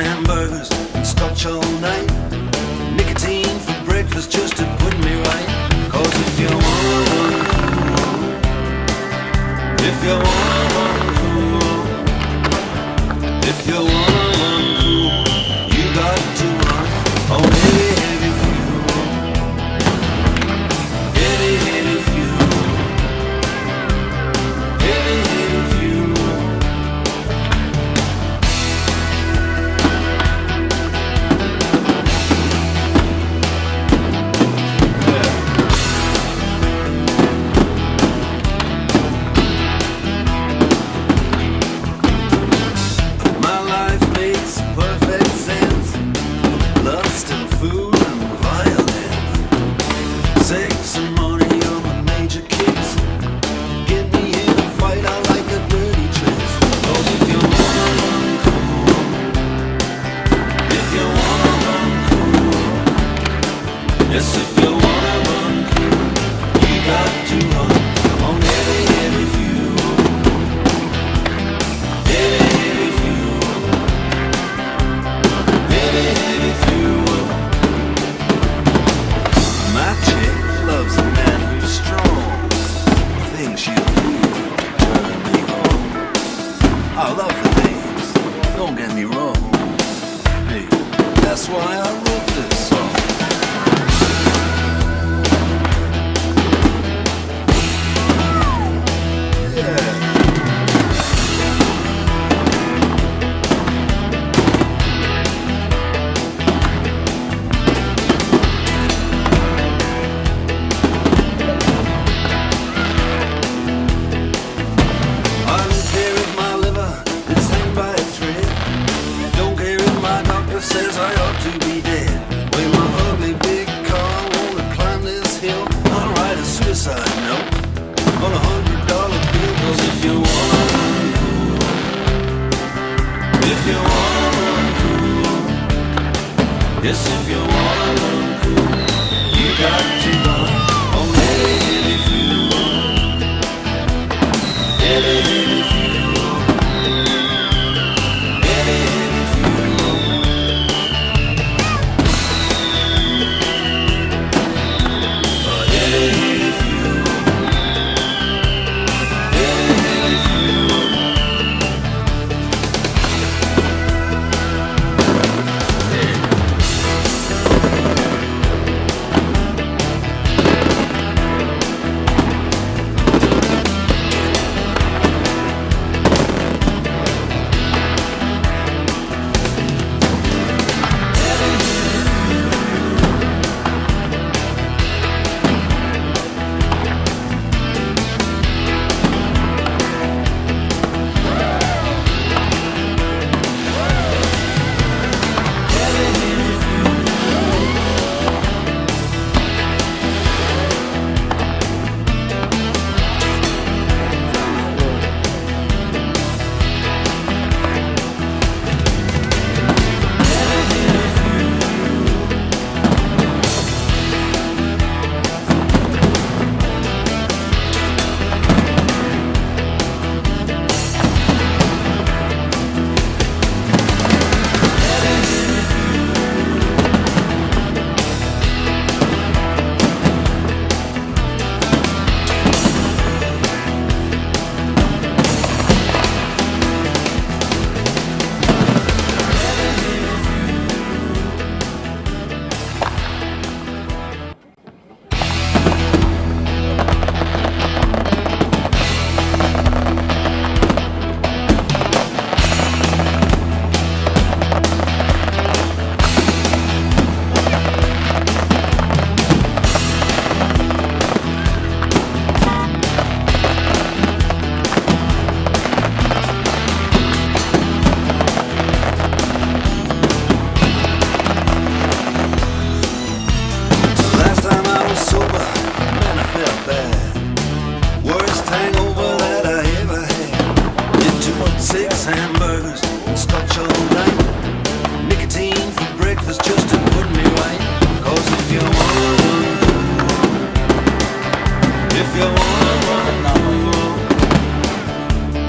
hamburgers and scotch all night. Nicotine for breakfast just to put me right. 'Cause if you wanna run cool, if you wanna run cool, if you wanna run cool, you got to run on heavy, heavy fuel. Heavy, heavy fuel. Heavy, heavy fuel. My life makes perfect sense. Lust and food and violence. Sex and money are my major kicks. Get me in a fight, I like the dirty tricks. 'Cause if you wanna run cool, if you wanna run cool, yes, if you wanna run cool, you got to run on heavy, heavy fuel. Heavy, heavy fuel. Heavy, heavy fuel. My chick loves a man who's strong. Things she'll do to turn me on. I love the things, don't get me wrong. Hey, that's why I wrote this song. Yeah. I don't care if my liver is hanged by a thread. Don't care if my doctor says I ought to be dead. With my ugly big car, I wanna climb this hill. I'll write a suicide note on $100 bill. 'Cause if you wanna run cool, if you wanna run cool, yes, if you wanna run cool, you got to run on heavy, heavy fuel. Heavy, heavy fuel. Heavy, heavy fuel. Heavy, heavy fuel. Heavy, heavy fuel.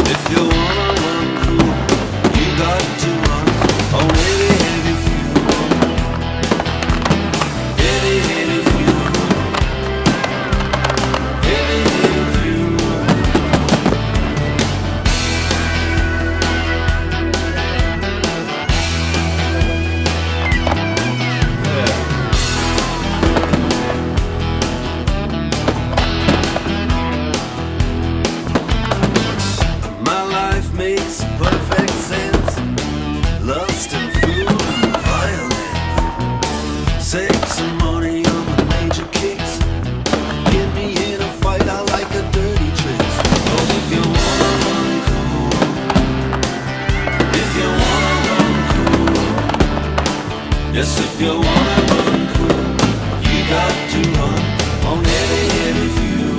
If you wanna run cool, you got to run on Yes, if you wanna run cool, you got to run on heavy, heavy fuel.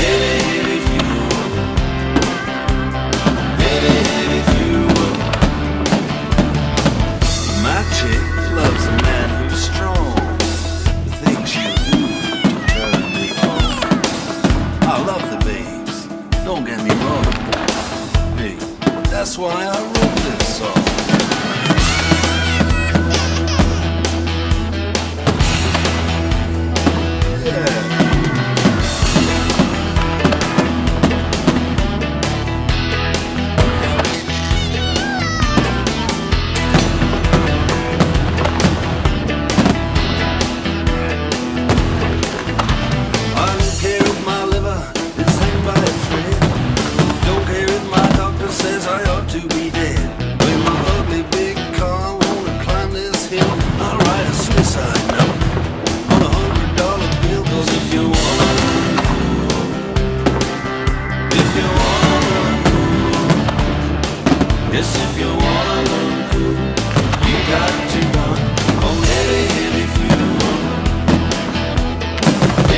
Heavy, heavy fuel. Heavy, heavy fuel. My chick loves a man who's strong. The things you do turn me on. I love the babes, don't get me wrong. Hey, that's why I wrote this song.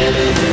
Heavy,